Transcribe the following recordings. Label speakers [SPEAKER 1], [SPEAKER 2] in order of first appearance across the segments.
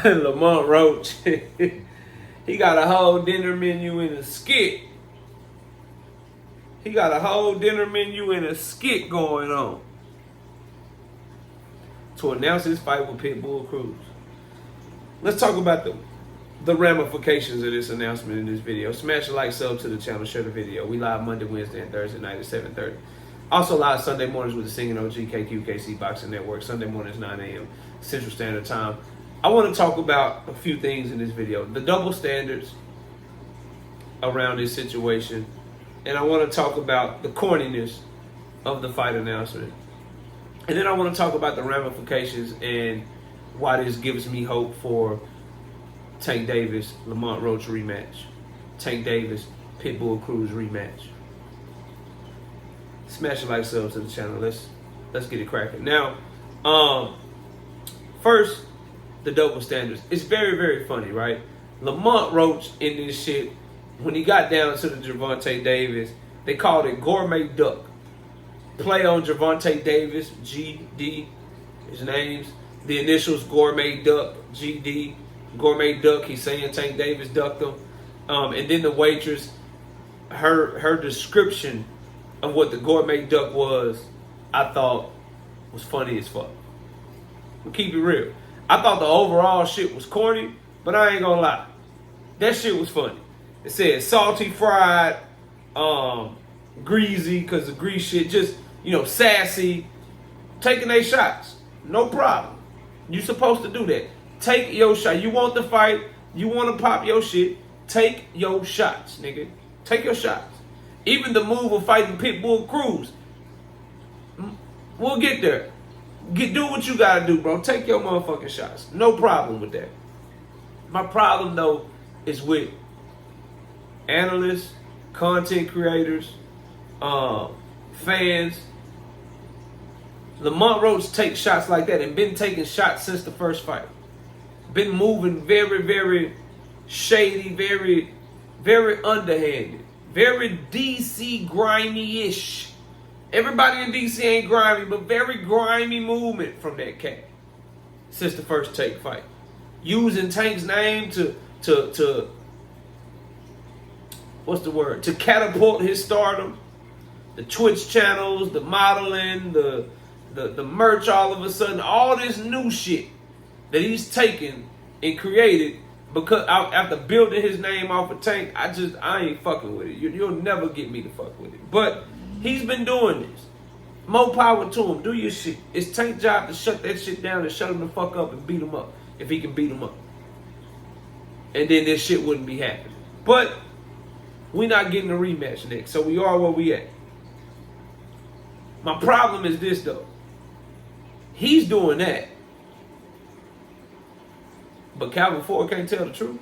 [SPEAKER 1] Lamont Roach. He got a whole dinner menu in a skit. He got a whole dinner menu in a skit going on to announce his fight with Pitbull Cruz. Let's talk about the ramifications of this announcement in this video. Smash a like, sub to the channel, share the video. We live Monday, Wednesday, and Thursday night at 7:30. Also live Sunday mornings with the Singing OG KQKC Boxing Network. Sunday mornings 9 a.m. Central Standard Time. I want to talk about a few things in this video. The double standards around this situation. And I want to talk about the corniness of the fight announcement. And then I want to talk about the ramifications and why this gives me hope for Tank Davis, Lamont Roach rematch. Tank Davis, Pitbull Cruz rematch. Smash a like, sub to the channel. Let's get it cracking. Now, first, the double standards. It's very, very funny, right? Lamont Roach in this shit, when he got down to the Gervonta Davis, they called it Gourmet Duck. Play on Gervonta Davis, GD, his names. The initials Gourmet Duck, GD, Gourmet Duck. He's saying Tank Davis ducked him. And then the waitress, her description of what the Gourmet Duck was, I thought was funny as fuck. We'll keep it real. I thought the overall shit was corny, but I ain't gonna lie. That shit was funny. It said salty, fried, greasy, because the grease shit, just, sassy, taking their shots. No problem. You supposed to do that. Take your shot. You want the fight, you want to pop your shit, take your shots, nigga. Take your shots. Even the move of fighting Pitbull Cruz. We'll get there. Do what you gotta do, bro. Take your motherfucking shots. No problem with that. My problem, though, is with analysts, content creators, fans. Lamont Roach takes shots like that and been taking shots since the first fight. Been moving very, very shady, very, very underhanded. Very DC grimy-ish. Everybody in DC ain't grimy, but very grimy movement from that cat since the first Tank fight. Using Tank's name to what's the word? To catapult his stardom. The Twitch channels, the modeling, the merch all of a sudden, all this new shit that he's taken and created because after building his name off of Tank, I ain't fucking with it. You'll never get me to fuck with it. But he's been doing this. More power to him. Do your shit. It's Tank's job to shut that shit down and shut him the fuck up and beat him up if he can beat him up. And then this shit wouldn't be happening. But we're not getting a rematch next, so we are where we at. My problem is this, though. He's doing that. But Calvin Ford can't tell the truth.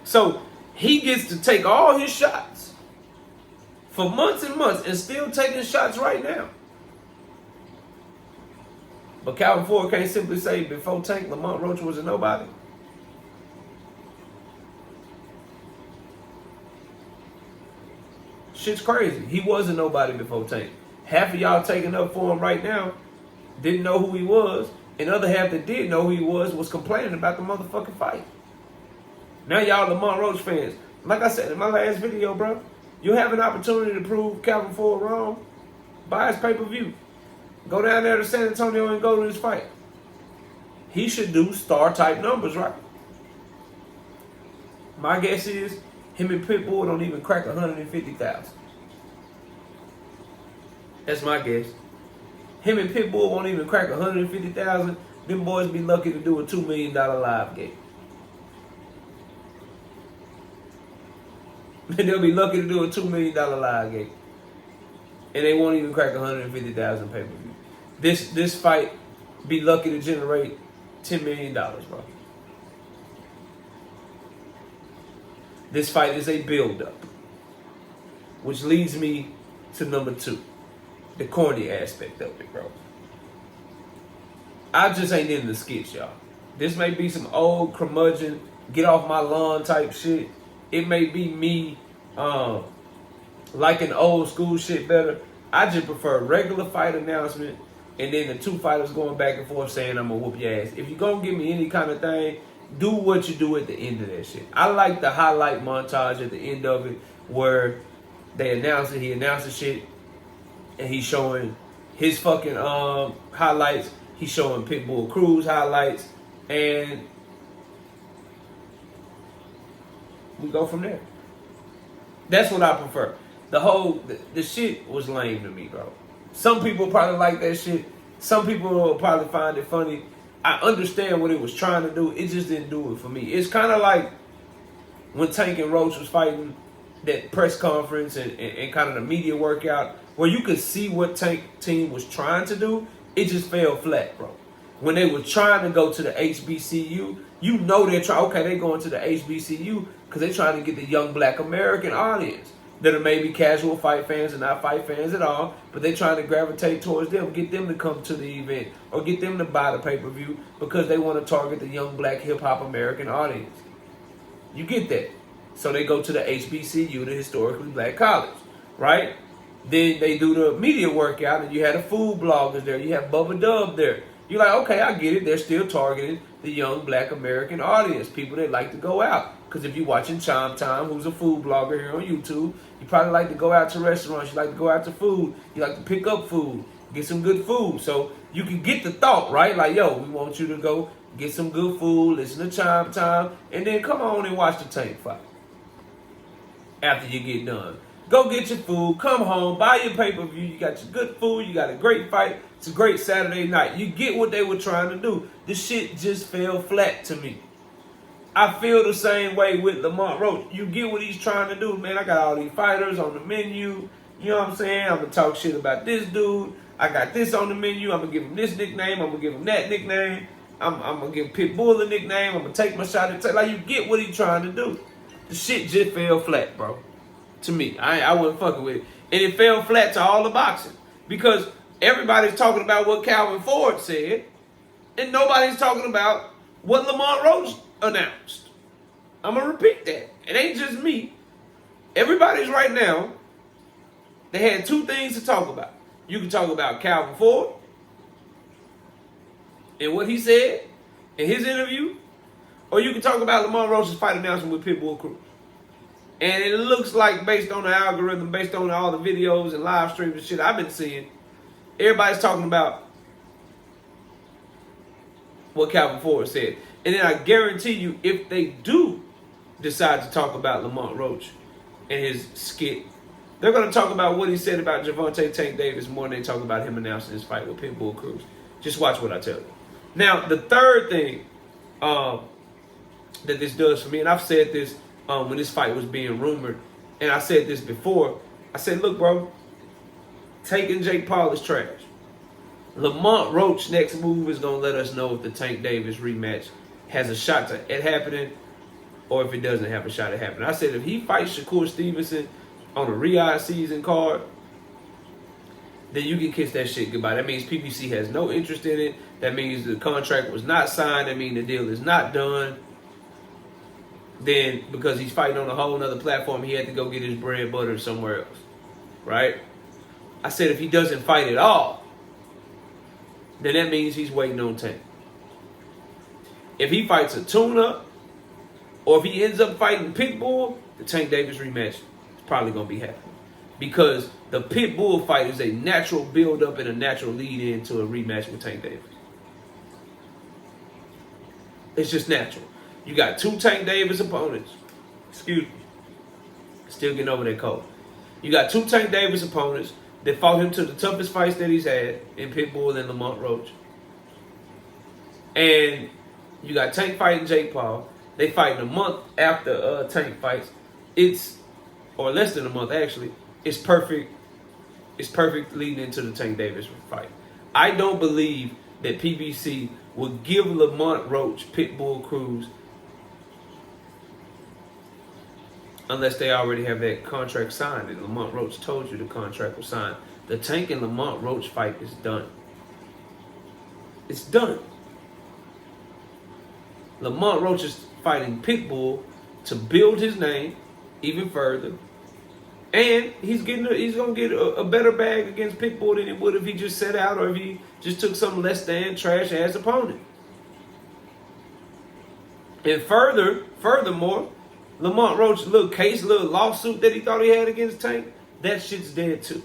[SPEAKER 1] So he gets to take all his shots for months and months and still taking shots right now. But Calvin Ford can't simply say before Tank, Lamont Roach was a nobody. Shit's crazy. He was a nobody before Tank. Half of y'all taking up for him right now didn't know who he was. And the other half that did know who he was complaining about the motherfucking fight. Now y'all Lamont Roach fans. Like I said in my last video, bro, you have an opportunity to prove Calvin Ford wrong. Buy his pay-per-view. Go down there to San Antonio and go to this fight. He should do star-type numbers, right? My guess is him and Pitbull don't even crack 150,000. That's my guess. Him and Pitbull won't even crack 150,000. Them boys be lucky to do a $2 million live gate. They'll be lucky to do a $2 million live gate. And they won't even crack 150,000 pay-per-view. This fight be lucky to generate $10 million, bro. This fight is a build-up. Which leads me to number 2. The corny aspect of it, bro. I just ain't in the skits, y'all. This may be some old curmudgeon, get off my lawn type shit. It may be me liking old school shit better. I just prefer regular fight announcement and then the two fighters going back and forth saying, I'm going to whoop your ass. If you're going to give me any kind of thing, do what you do at the end of that shit. I like the highlight montage at the end of it where they announce it, he announces shit, and he's showing his fucking highlights. He's showing Pitbull Cruz highlights, and we go from there. That's what I prefer. The shit was lame to me, bro. Some people probably like that shit. Some people will probably find it funny. I understand what it was trying to do. It just didn't do it for me. It's kind of like when Tank and Roach was fighting, that press conference and kind of the media workout, where you could see what Tank team was trying to do. It just fell flat, bro. When they were trying to go to the HBCU, you know they're trying. Okay, they're going to the HBCU because they're trying to get the young Black American audience that are maybe casual fight fans and not fight fans at all, but they're trying to gravitate towards them, get them to come to the event or get them to buy the pay-per-view because they want to target the young Black hip-hop American audience. You get that. So they go to the HBCU, the historically Black college, right? Then they do the media workout, and you had the food bloggers there. You have Bubba Dub there. You're like, okay, I get it. They're still targeting the young Black American audience, people that like to go out. Because if you're watching Chime Time, who's a food blogger here on YouTube, you probably like to go out to restaurants. You like to go out to food. You like to pick up food, get some good food. So you can get the thought, right? Like, yo, we want you to go get some good food, listen to Chime Time, and then come on and watch the Tank fight after you get done. Go get your food, come home, buy your pay-per-view. You got your good food, you got a great fight. It's a great Saturday night. You get what they were trying to do. This shit just fell flat to me. I feel the same way with Lamont Roach. You get what he's trying to do, man. I got all these fighters on the menu. You know what I'm saying? I'm going to talk shit about this dude. I got this on the menu. I'm going to give him this nickname. I'm going to give him that nickname. I'm going to give Pitbull a nickname. I'm going to take my shot at like, you get what he's trying to do. The shit just fell flat, bro. To me. I wasn't fucking with it. And it fell flat to all the boxing. Because everybody's talking about what Calvin Ford said. And nobody's talking about what Lamont Roach announced. I'm going to repeat that. It ain't just me. Everybody's right now. They had two things to talk about. You can talk about Calvin Ford and what he said in his interview. Or you can talk about Lamont Roach's fight announcement with Pitbull Cruz. And it looks like, based on the algorithm, based on all the videos and live streams and shit I've been seeing, everybody's talking about what Calvin Ford said. And then I guarantee you, if they do decide to talk about Lamont Roach and his skit, they're going to talk about what he said about Gervonta Tank Davis more than they talk about him announcing his fight with Pitbull Cruz. Just watch what I tell you. Now, the third thing that this does for me, and I've said this when this fight was being rumored, and I said this before, I said, look, bro, taking Jake Paul is trash. Lamont Roach's next move is going to let us know if the Tank Davis rematch has a shot at happening or if it doesn't have a shot at happening. I said if he fights Shakur Stevenson on a Riyadh season card, then you can kiss that shit goodbye. That means PBC has no interest in it. That means the contract was not signed. That means the deal is not done. Then, because he's fighting on a whole nother platform, he had to go get his bread buttered somewhere else. Right? I said if he doesn't fight at all, then that means he's waiting on Tank. If he fights a tune-up, or if he ends up fighting Pitbull, the Tank Davis rematch is probably going to be happening. Because the Pitbull fight is a natural build-up and a natural lead-in to a rematch with Tank Davis. It's just natural. You got two Tank Davis opponents. Excuse me. Still getting over that cold. You got two Tank Davis opponents that fought him to the toughest fights that he's had in Pitbull and Lamont Roach. And you got Tank fighting Jake Paul. They fighting a month after Tank fights. Or less than a month actually. It's perfect. It's perfect leading into the Tank Davis fight. I don't believe that PBC would give Lamont Roach Pitbull Cruz unless they already have that contract signed. And Lamont Roach told you the contract was signed. The Tank and Lamont Roach fight is done. It's done. Lamont Roach is fighting Pitbull to build his name even further And he's gonna get a better bag against Pitbull than he would if he just sat out or if he just took some less than trash ass opponent. And furthermore, Lamont Roach's little lawsuit that he thought he had against Tank, that shit's dead too.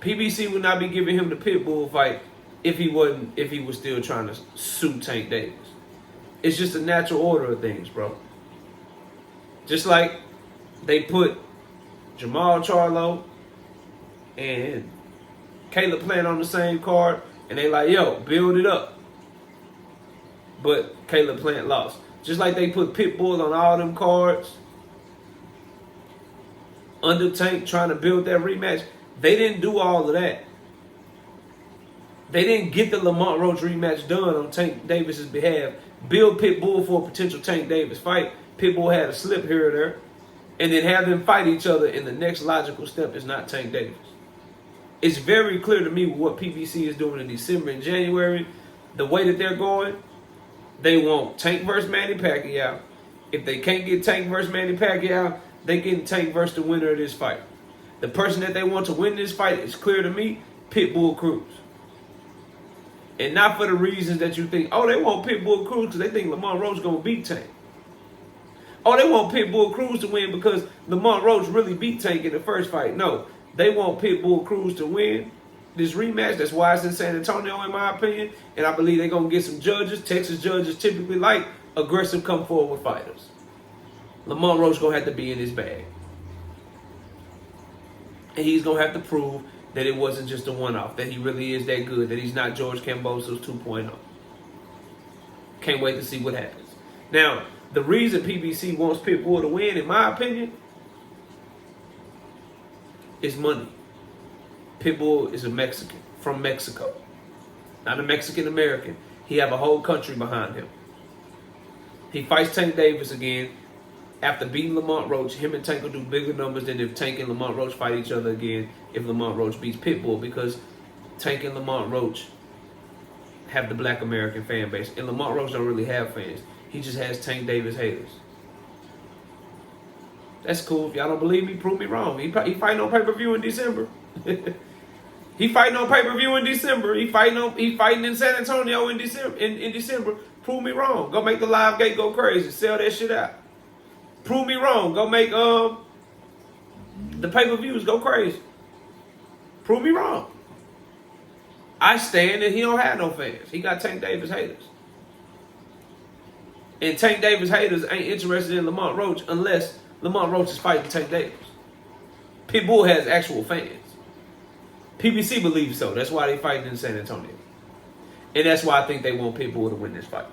[SPEAKER 1] PBC would not be giving him the Pitbull fight if he was still trying to sue Tank Davis. It's just a natural order of things, bro. Just like they put Jamal Charlo and Caleb Plant on the same card, and they like, yo, build it up. But Caleb Plant lost. Just like they put Pitbull on all them cards under Tank trying to build that rematch. They didn't do all of that. They didn't get the Lamont Roach rematch done on Tank Davis's behalf. Build Pitbull for a potential Tank Davis fight. Pitbull had a slip here or there. And then have them fight each other, and the next logical step is not Tank Davis. It's very clear to me what PBC is doing in December and January. The way that they're going, they want Tank versus Manny Pacquiao. If they can't get Tank versus Manny Pacquiao, they get Tank versus the winner of this fight. The person that they want to win this fight is clear to me, Pitbull Cruz. And not for the reasons that you think, oh, they want Pitbull Cruz because they think Lamont Roach is going to beat Tank. Oh, they want Pitbull Cruz to win because Lamont Roach really beat Tank in the first fight. No, they want Pitbull Cruz to win this rematch. That's why it's in San Antonio, in my opinion. And I believe they're going to get some judges. Texas judges typically like aggressive come forward with fighters. Lamont Roach going to have to be in his bag. And he's going to have to prove that it wasn't just a one-off, that he really is that good, that he's not George Kambosos 2.0. Can't wait to see what happens. Now, the reason PBC wants Pitbull to win, in my opinion, is money. Pitbull is a Mexican from Mexico. Not a Mexican-American. He have a whole country behind him. He fights Tank Davis again. After beating Lamont Roach, him and Tank will do bigger numbers than if Tank and Lamont Roach fight each other again if Lamont Roach beats Pitbull, because Tank and Lamont Roach have the black American fan base. And Lamont Roach don't really have fans. He just has Tank Davis haters. That's cool. If y'all don't believe me, prove me wrong. He fighting on pay-per-view in December. He fighting on pay-per-view in December. He fighting in San Antonio in December. In December. Prove me wrong. Go make the live gate go crazy. Sell that shit out. Prove me wrong. Go make the pay-per-views go crazy. Prove me wrong. I stand and he don't have no fans. He got Tank Davis haters. And Tank Davis haters ain't interested in Lamont Roach unless Lamont Roach is fighting Tank Davis. Pitbull has actual fans. PBC believes so. That's why they fighting in San Antonio. And that's why I think they want Pitbull to win this fight.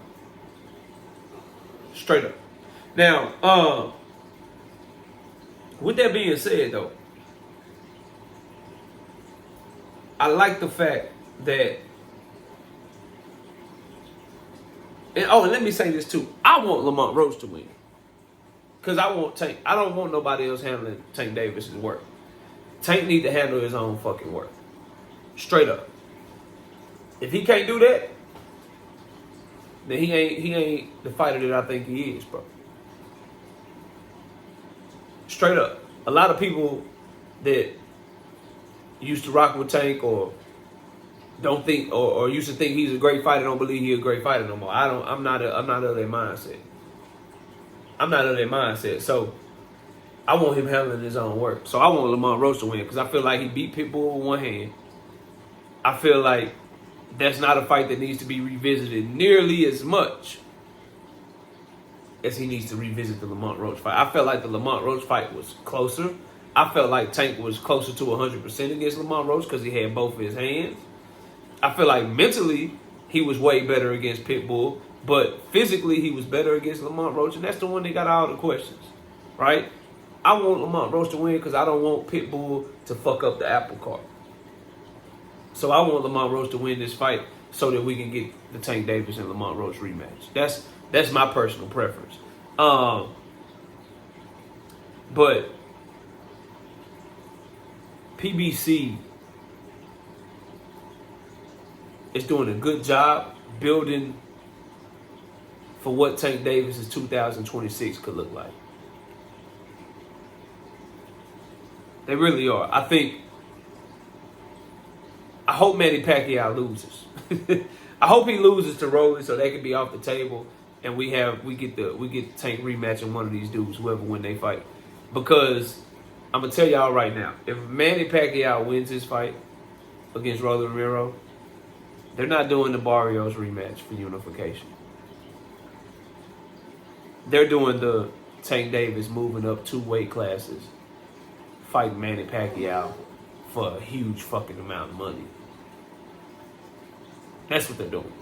[SPEAKER 1] Straight up. Now, with that being said, though, I like the fact that, and let me say this too. I want Lamont Roach to win. Because I want Tank. I don't want nobody else handling Tank Davis's work. Tank need to handle his own fucking work. Straight up. If he can't do that, then he ain't the fighter that I think he is, bro. Straight up. A lot of people that used to rock with Tank or don't think or used to think he's a great fighter don't believe he's a great fighter no more. I'm not of their mindset. I'm not of their mindset. So I want him handling his own work. So I want Lamont Roach to win because I feel like he beat Pitbull with one hand. I feel like that's not a fight that needs to be revisited nearly as much as he needs to revisit the Lamont Roach fight. I felt like the Lamont Roach fight was closer. I felt like Tank was closer to 100% against Lamont Roach because he had both of his hands. I feel like mentally he was way better against Pitbull, but physically he was better against Lamont Roach, and that's the one that got all the questions, right? I want Lamont Roach to win because I don't want Pitbull to fuck up the apple cart. So I want Lamont Roach to win this fight so that we can get the Tank Davis and Lamont Roach rematch. That's my personal preference. But PBC is doing a good job building for what Tank Davis's 2026 could look like. They really are. I hope Manny Pacquiao loses. I hope he loses to Rolly so they can be off the table and we get Tank rematching one of these dudes, whoever win they fight. Because I'm gonna tell y'all right now, if Manny Pacquiao wins his fight against Rolly Romero, they're not doing the Barrios rematch for unification. They're doing the Tank Davis moving up 2 weight classes, fighting Manny Pacquiao for a huge fucking amount of money. That's what they're doing.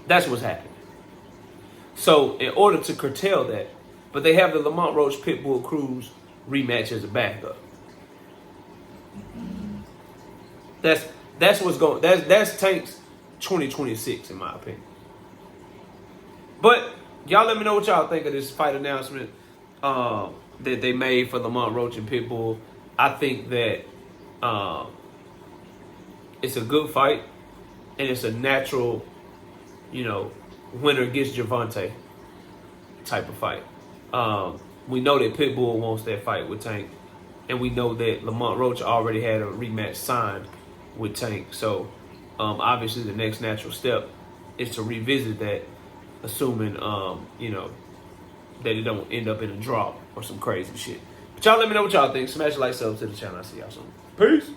[SPEAKER 1] That's what's happening. So in order to curtail that, but they have the Lamont Roach Pitbull Cruz rematch as a backup. That's what's going. That's Tank's 2026 in my opinion. But y'all let me know what y'all think of this fight announcement that they made for Lamont Roach and Pitbull. I think that it's a good fight, and it's a natural, winner gets Javante type of fight. We know that Pitbull wants that fight with Tank, and we know that Lamont Roach already had a rematch signed with Tank. So obviously the next natural step is to revisit that, assuming that it don't end up in a draw or some crazy shit. But y'all let me know what y'all think. Smash the like, sub to the channel. I'll see y'all soon. Peace.